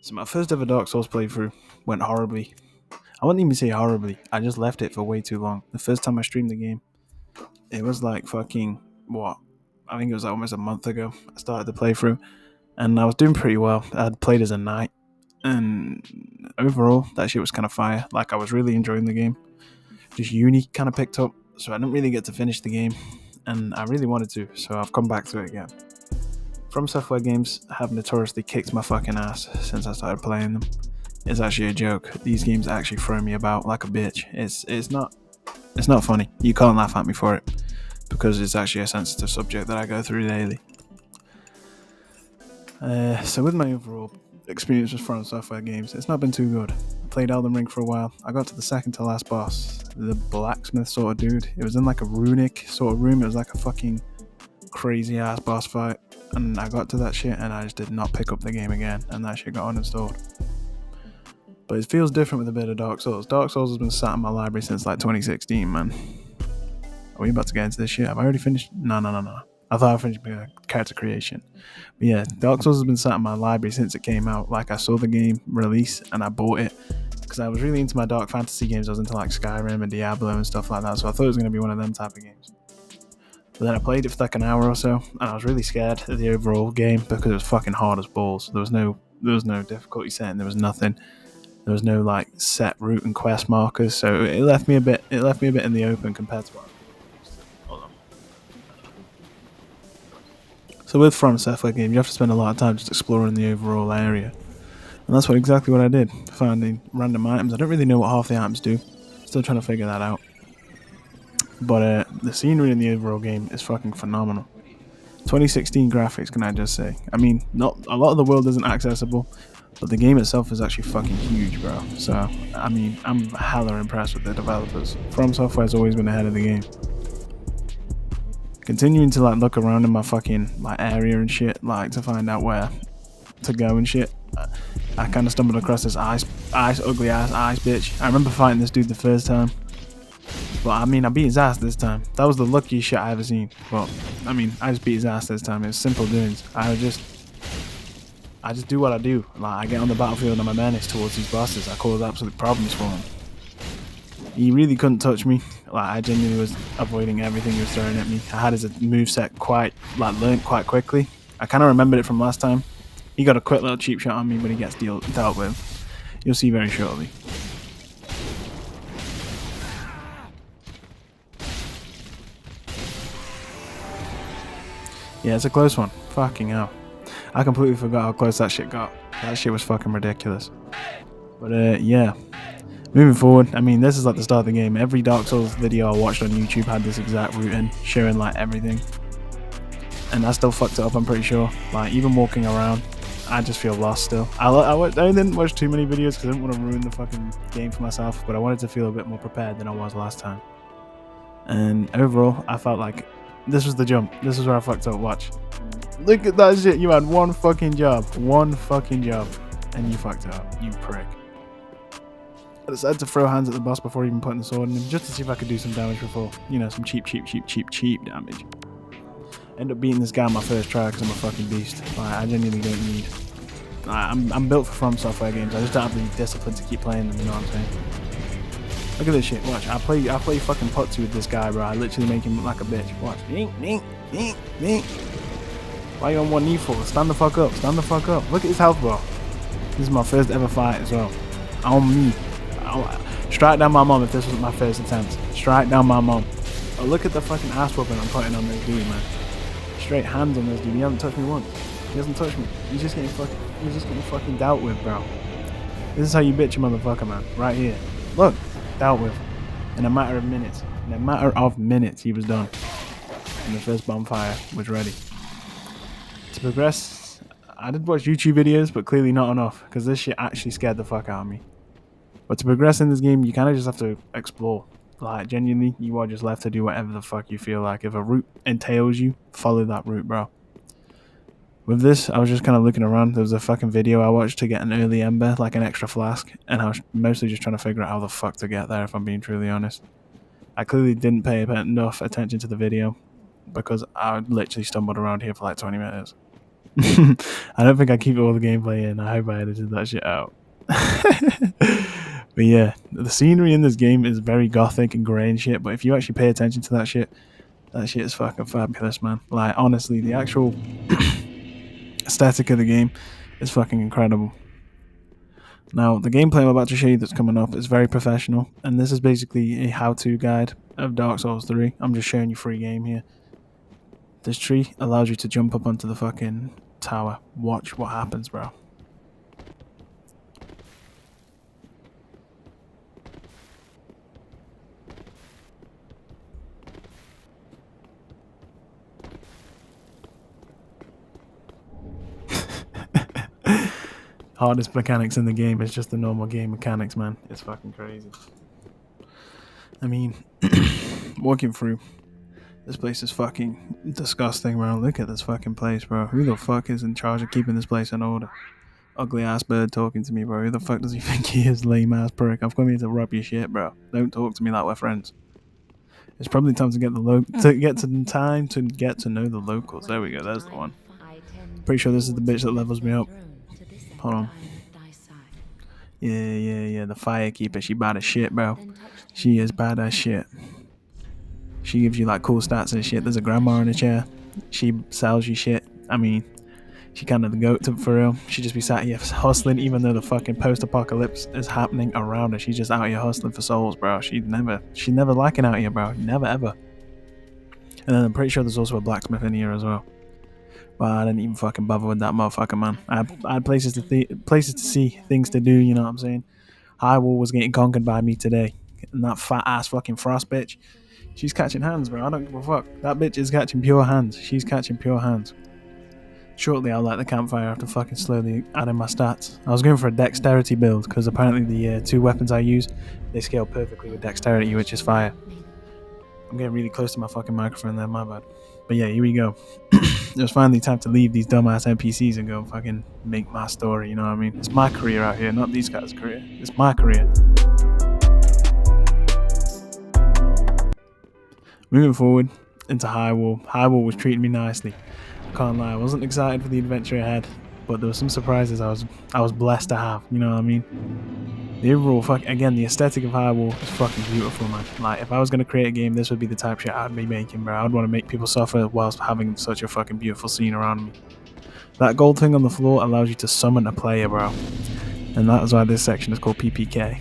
So my first ever Dark Souls playthrough went horribly. I wouldn't even say horribly. I just left it for way too long. The first time I streamed the game, it was like fucking what? I think it was like almost a month ago. I started the playthrough, and I was doing pretty well. I'd played as a knight, and overall that shit was kind of fire. Like I was really enjoying the game. Just uni kind of picked up, so I didn't really get to finish the game, and I really wanted to. So I've come back to it again. From Software games have notoriously kicked my fucking ass since I started playing them. It's actually a joke. These games actually throw me about like a bitch. It's not funny. You can't laugh at me for it because it's actually a sensitive subject that I go through daily. So with my overall experience with From Software games, it's not been too good. I played Elden Ring for a while. I got to the second to last boss, the blacksmith sort of dude. It was in like a runic sort of room. It was like a fucking crazy ass boss fight, and I got to that shit and I just did not pick up the game again, and that shit got uninstalled. But it feels different with a bit of Dark Souls. Dark Souls has been sat in my library since like 2016, man. Are we about to get into this shit? Have I already finished? No. I thought I finished character creation. But yeah, Dark Souls has been sat in my library since it came out. Like I saw the game release and I bought it because I was really into my dark fantasy games. I was into like Skyrim and Diablo and stuff like that. So I thought it was going to be one of them type of games. But then I played it for like an hour or so, and I was really scared of the overall game because it was fucking hard as balls. There was no difficulty setting. There was nothing. There was no like set route and quest markers, so it left me a bit in the open compared to what. Hold on. So with From Software games, you have to spend a lot of time just exploring the overall area, and that's exactly what I did. Finding random items. I don't really know what half the items do. Still trying to figure that out. But the scenery in the overall game is fucking phenomenal. 2016 graphics, can I just say? I mean, not a lot of the world isn't accessible, but the game itself is actually fucking huge, bro. So, I mean, I'm hella impressed with the developers. From Software's always been ahead of the game. Continuing to like look around in my fucking like area and shit, like to find out where to go and shit. I kind of stumbled across this ugly ass ice bitch. I remember fighting this dude the first time. But I mean, I beat his ass this time. That was the luckiest shit I ever seen. But I mean, I just beat his ass this time. It was simple doings. I just do what I do. Like I get on the battlefield and I'm a menace towards these bosses. I cause absolute problems for him. He really couldn't touch me. Like I genuinely was avoiding everything he was throwing at me. I had his moveset learnt quite quickly. I kind of remembered it from last time. He got a quick little cheap shot on me, but he gets dealt with. You'll see very shortly. Yeah, it's a close one. Fucking hell. I completely forgot how close that shit got. That shit was fucking ridiculous. But yeah. Moving forward, I mean, this is like the start of the game. Every Dark Souls video I watched on YouTube had this exact routing, showing like everything. And I still fucked it up, I'm pretty sure. Like, even walking around, I just feel lost still. I didn't watch too many videos because I didn't want to ruin the fucking game for myself, but I wanted to feel a bit more prepared than I was last time. And overall, I felt like this was the jump. This is where I fucked up. Watch. Look at that shit. You had one fucking job. And you fucked it up. You prick. I decided to throw hands at the boss before even putting the sword in him, just to see if I could do some damage before. You know, some cheap damage. End up beating this guy on my first try because I'm a fucking beast. Like, I genuinely don't need. I'm built for From Software games. I just don't have the discipline to keep playing them, you know what I'm saying? Look at this shit, watch. I play fucking putty with this guy, bro. I literally make him look like a bitch. Watch. Why are you on one knee for? Stand the fuck up. Look at his health bar. This is my first ever fight as well. On me. Strike down my mom if this was my first attempt. Strike down my mom. Oh, look at the fucking ass whooping I'm putting on this dude, man. Straight hands on this dude. He hasn't touched me once. He hasn't touched me. He's just getting fucking dealt with, bro. This is how you bitch a motherfucker, man. Right here. Look. Dealt with. In a matter of minutes, he was done. And the first bonfire was ready. To progress, I did watch YouTube videos, but clearly not enough, because this shit actually scared the fuck out of me. But to progress in this game, you kind of just have to explore. Like, genuinely, you are just left to do whatever the fuck you feel like. If a route entails you, follow that route, bro. With this, I was just kind of looking around. There was a fucking video I watched to get an early ember, like an extra flask, and I was mostly just trying to figure out how the fuck to get there, if I'm being truly honest. I clearly didn't pay enough attention to the video, because I literally stumbled around here for like 20 minutes. I don't think I keep all the gameplay in. I hope I edited that shit out. But yeah, the scenery in this game is very gothic and grey and shit. But if you actually pay attention to that shit is fucking fabulous, man. Like, honestly, the actual aesthetic of the game is fucking incredible. Now, the gameplay I'm about to show you that's coming up is very professional, and this is basically a how-to guide of Dark Souls 3. I'm just showing you free game here. This tree allows you to jump up onto the fucking tower. Watch what happens, bro. Hardest mechanics in the game is just the normal game mechanics, man. It's fucking crazy. I mean, walking through this place is fucking disgusting, bro. Look at this fucking place, bro. Who the fuck is in charge of keeping this place in order? Ugly ass bird talking to me, bro. Who the fuck does he think he is, lame ass prick? I've come here to rob your shit, bro. Don't talk to me like we're friends. It's probably time to get to know the locals. There we go. There's the one. Pretty sure this is the bitch that levels me up. Hold on. Yeah. The firekeeper. She bad as shit, bro. She is bad as shit. She gives you like cool stats and shit. There's a grandma in a chair. She sells you shit. I mean, she kind of the goat for real. She just be sat here hustling, even though the fucking post-apocalypse is happening around her. She's just out here hustling for souls, bro. She's never liking out here, bro. Never ever. And then I'm pretty sure there's also a blacksmith in here as well. But I didn't even fucking bother with that motherfucker, man. I had places to see, things to do. You know what I'm saying? Highwall was getting conquered by me today, and that fat ass fucking frost bitch. She's catching hands, bro. I don't give a fuck. That bitch is catching pure hands. She's catching pure hands. Shortly, I'll light the campfire after fucking slowly adding my stats. I was going for a dexterity build, because apparently the two weapons I use, they scale perfectly with dexterity, which is fire. I'm getting really close to my fucking microphone there, my bad. But yeah, here we go. It was finally time to leave these dumbass NPCs and go fucking make my story, you know what I mean? It's my career out here, not these guys' career. It's my career. Moving forward into Highwall. Highwall was treating me nicely. Can't lie, I wasn't excited for the adventure ahead, but there were some surprises I was blessed to have, you know what I mean? The overall the aesthetic of Highwall is fucking beautiful, man. Like, if I was gonna create a game, this would be the type of shit I'd be making, bro. I'd want to make people suffer whilst having such a fucking beautiful scene around me. That gold thing on the floor allows you to summon a player, bro. And that is why this section is called PPK.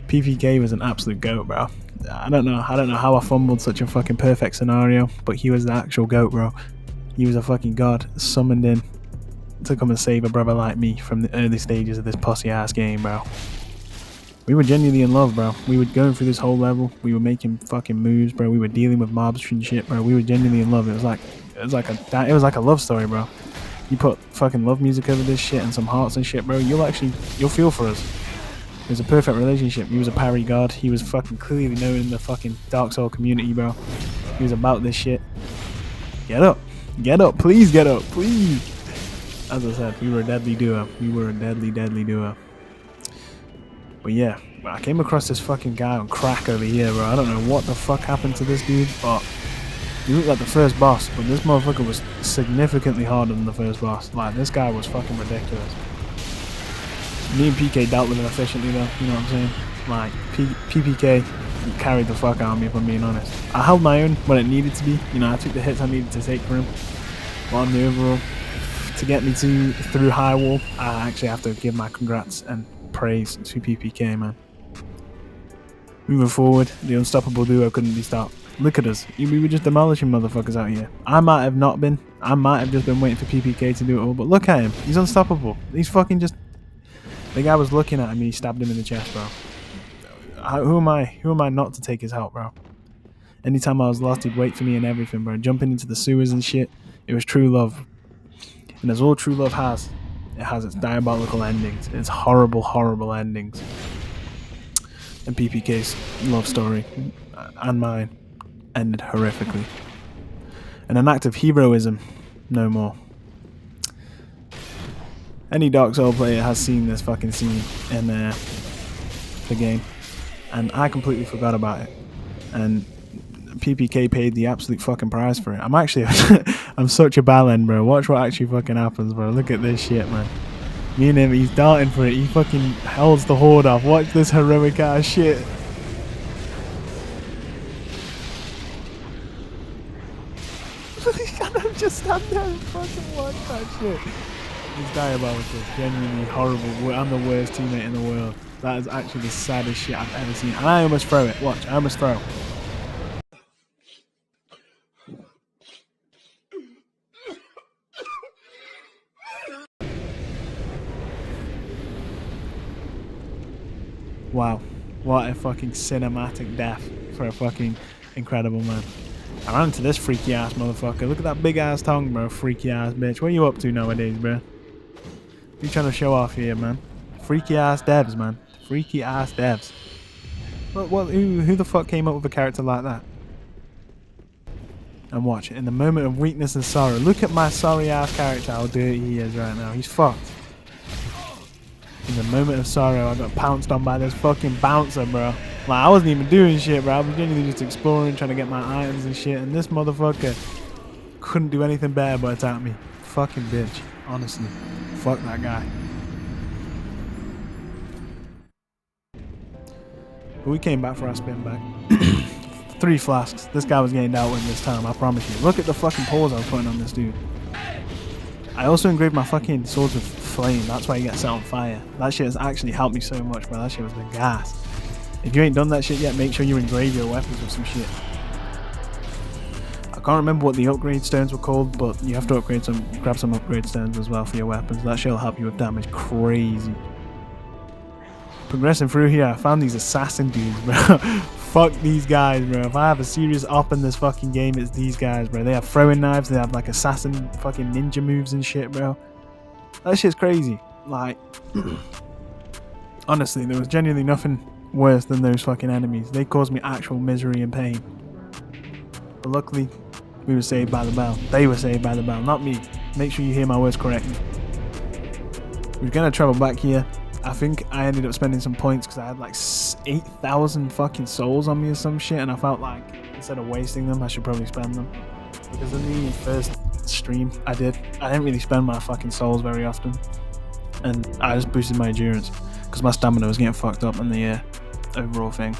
PPK was an absolute goat, bro. I don't know how I fumbled such a fucking perfect scenario, but he was the actual goat, bro. He was a fucking god summoned in to come and save a brother like me from the early stages of this pussy ass game, bro. We were genuinely in love, bro. We were going through this whole level. We were making fucking moves, bro. We were dealing with mobs and shit, bro. We were genuinely in love. It was like a love story, bro. You put fucking love music over this shit and some hearts and shit, bro. You'll feel for us. It was a perfect relationship. He was a parry god. He was fucking clearly known in the fucking Dark Souls community, bro. He was about this shit. Get up. Get up. Please get up. Please. As I said, we were a deadly duo. We were a deadly duo. But yeah, I came across this fucking guy on crack over here, bro. I don't know what the fuck happened to this dude, but he looked like the first boss. But this motherfucker was significantly harder than the first boss. Like, this guy was fucking ridiculous. Me and PK dealt with him efficiently, though. You know what I'm saying? Like, PPK carried the fuck out of me, if I'm being honest. I held my own when it needed to be. You know, I took the hits I needed to take for him. But on the overall, to get me through Highwall, I actually have to give my congrats and praise to PPK, man. Moving forward, the unstoppable duo couldn't be stopped. Look at us. We were just demolishing motherfuckers out here. I might have not been. I might have just been waiting for PPK to do it all, but look at him. He's unstoppable. He's fucking just... The guy was looking at him and he stabbed him in the chest, bro. Who am I not to take his help, bro? Anytime I was lost, he'd wait for me and everything, bro. Jumping into the sewers and shit. It was true love. And as all true love has, it has its diabolical endings. Its horrible, horrible endings. And PPK's love story, and mine, ended horrifically. And an act of heroism, no more. Any Dark Souls player has seen this fucking scene in the game. And I completely forgot about it. And PPK paid the absolute fucking price for it. I'm actually I'm such a ballend, bro. Watch what actually fucking happens, bro. Look at this shit, man. Me and him, he's darting for it. He fucking holds the horde off. Watch this heroic ass shit. He can't just stand there and fucking watch that shit. He's diabolical. Genuinely horrible. I'm the worst teammate in the world. That is actually the saddest shit I've ever seen. And I almost throw it. Watch, I almost throw. Wow. What a fucking cinematic death for a fucking incredible man. I ran into this freaky ass motherfucker. Look at that big ass tongue, bro. Freaky ass bitch. What are you up to nowadays, bro? You trying to show off here, man? Freaky ass devs, man. Freaky ass devs. Who the fuck came up with a character like that? And watch, in the moment of weakness and sorrow, look at my sorry ass character, how dirty he is right now. He's fucked. In the moment of sorrow, I got pounced on by this fucking bouncer, bro. Like, I wasn't even doing shit, bro. I was genuinely just exploring, trying to get my items and shit. And this motherfucker couldn't do anything better but attack me. Fucking bitch. Honestly. Fuck that guy. But we came back for our spin back. 3 flasks. This guy was getting dealt with this time, I promise you. Look at the fucking paws I was putting on this dude. I also engraved my fucking swords with flame. That's why you get set on fire. That shit has actually helped me so much, bro. That shit was the gas. If you ain't done that shit yet, make sure you engrave your weapons with some shit. I can't remember what the upgrade stones were called, but you have to grab some upgrade stones as well for your weapons. That shit will help you with damage crazy. Progressing through here, I found these assassin dudes, bro. Fuck these guys, bro. If I have a serious op in this fucking game, it's these guys, bro. They have throwing knives, they have like assassin fucking ninja moves and shit, bro. That shit's crazy. Like, honestly, there was genuinely nothing worse than those fucking enemies. They caused me actual misery and pain. But luckily, we were saved by the bell. They were saved by the bell, not me. Make sure you hear my words correctly. We're gonna travel back here. I think I ended up spending some points because I had like 8,000 fucking souls on me or some shit, and I felt like instead of wasting them, I should probably spend them. Because in the first stream I didn't really spend my fucking souls very often, and I just boosted my endurance because my stamina was getting fucked up in the overall thing.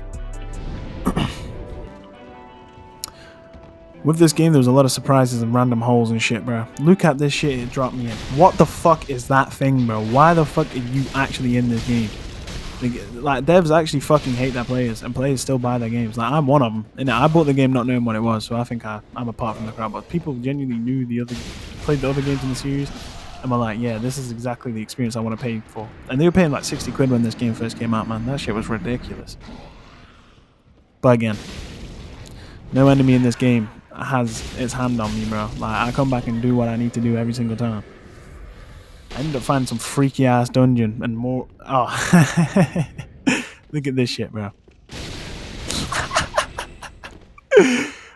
With this game, there was a lot of surprises and random holes and shit, bro. Look at this shit it dropped me in. What the fuck is that thing, bro? Why the fuck are you actually in this game? Like, devs actually fucking hate their players, and players still buy their games. Like, I'm one of them. And I bought the game not knowing what it was, so I think I'm apart from the crowd. But people genuinely played the other games in the series, and were like, yeah, this is exactly the experience I want to pay for. And they were paying like 60 quid when this game first came out, man. That shit was ridiculous. But again, no enemy in this game has its hand on me, bro. Like, I come back and do what I need to do every single time. I ended up finding some freaky ass dungeon and more. Oh, look at this shit, bro.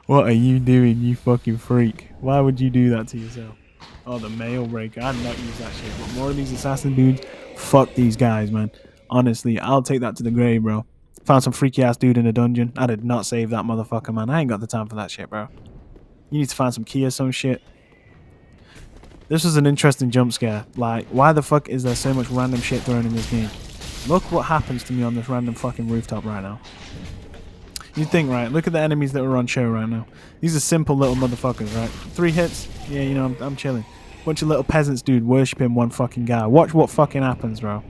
What are you doing, you fucking freak? Why would you do that to yourself? Oh, the mail breaker. I'd not use that shit. But more of these assassin dudes. Fuck these guys, man. Honestly, I'll take that to the grave, bro. Found some freaky ass dude in a dungeon. I did not save that motherfucker, man. I ain't got the time for that shit, bro. You need to find some key or some shit. This was an interesting jump scare. Like, why the fuck is there so much random shit thrown in this game? Look what happens to me on this random fucking rooftop right now. You think, right? Look at the enemies that are on show right now. These are simple little motherfuckers, right? 3 hits. Yeah, you know, I'm chilling. Bunch of little peasants, dude, worshipping one fucking guy. Watch what fucking happens, bro.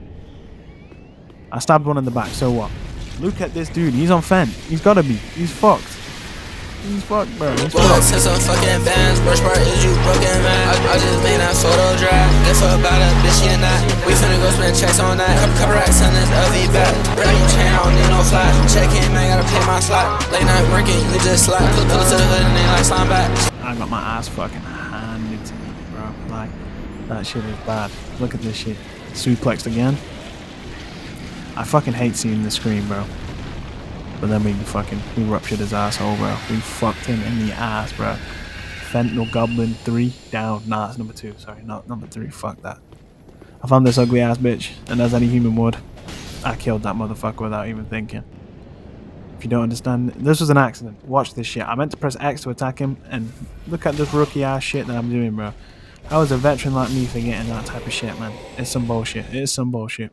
I stabbed one in the back, so what? Look at this dude. He's on Fent. He's gotta be. He's fucked. He's fucked, bro. He's fucked. Some fucking bands. Worst part is you broken, man. I just made that photo drive. Guess what about a bitch, you not. We finna go spend checks on that. Couple racks on this LV back. Brand new chain, I don't need no flash. Check in, man, gotta pay my slot. Late night working, you just slap. Pull to the hood and they like slime back. I got my ass fucking handed to me, bro. Like, that shit is bad. Look at this shit. Suplexed again. I fucking hate seeing the screen, bro. But then we ruptured his asshole, bro. We fucked him in the ass, bro. Fentanyl Goblin 3 down. Nah, that's number 2. Sorry, not number 3. Fuck that. I found this ugly ass bitch, and as any human would, I killed that motherfucker without even thinking. If you don't understand, this was an accident. Watch this shit. I meant to press X to attack him, and look at this rookie ass shit that I'm doing, bro. How is a veteran like me forgetting that type of shit, man? It's some bullshit. It is some bullshit.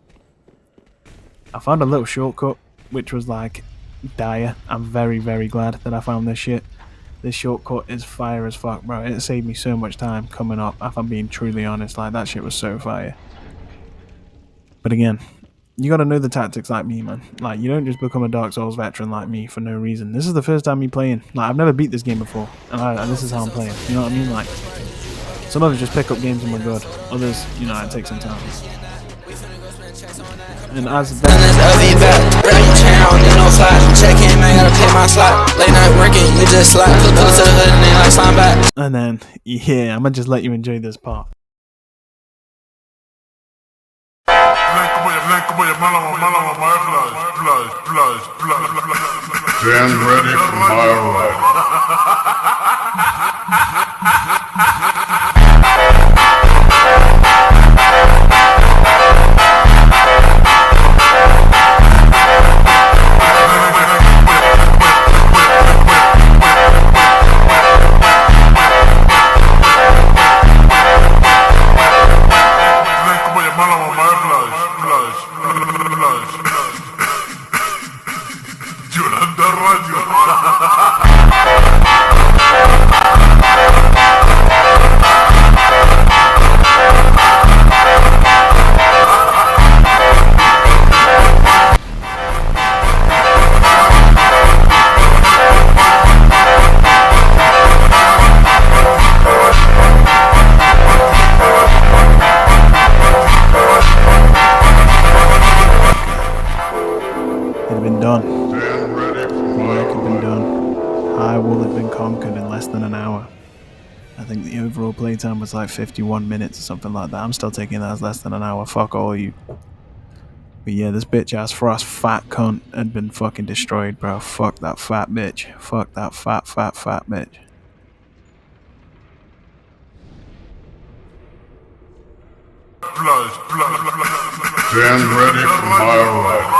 I found a little shortcut, which was like dire. I'm very, very glad that I found this shit. This shortcut is fire as fuck, bro. It saved me so much time coming up, if I'm being truly honest. Like, that shit was so fire. But again, you gotta know the tactics like me, man. Like, you don't just become a Dark Souls veteran like me for no reason. This is the first time me playing. Like, I've never beat this game before, and this is how I'm playing. You know what I mean? Like, some of us just pick up games and we're good. Others, you know, it takes some time. And as chain, I don't need no fly. Check in, man, gotta pay my slot. Late night working, you just slide. Look to the hood and they like slime back. And then, yeah, I'm gonna just let you enjoy this part. Stand ready for my ride. Highwall had been conquered in less than an hour. I think the overall playtime was like 51 minutes or something like that. I'm still taking that as less than an hour. Fuck all you. But yeah, this bitch ass Frost fat cunt had been fucking destroyed, bro. Fuck that fat bitch. Fuck that fat bitch. Stand ready for my ride.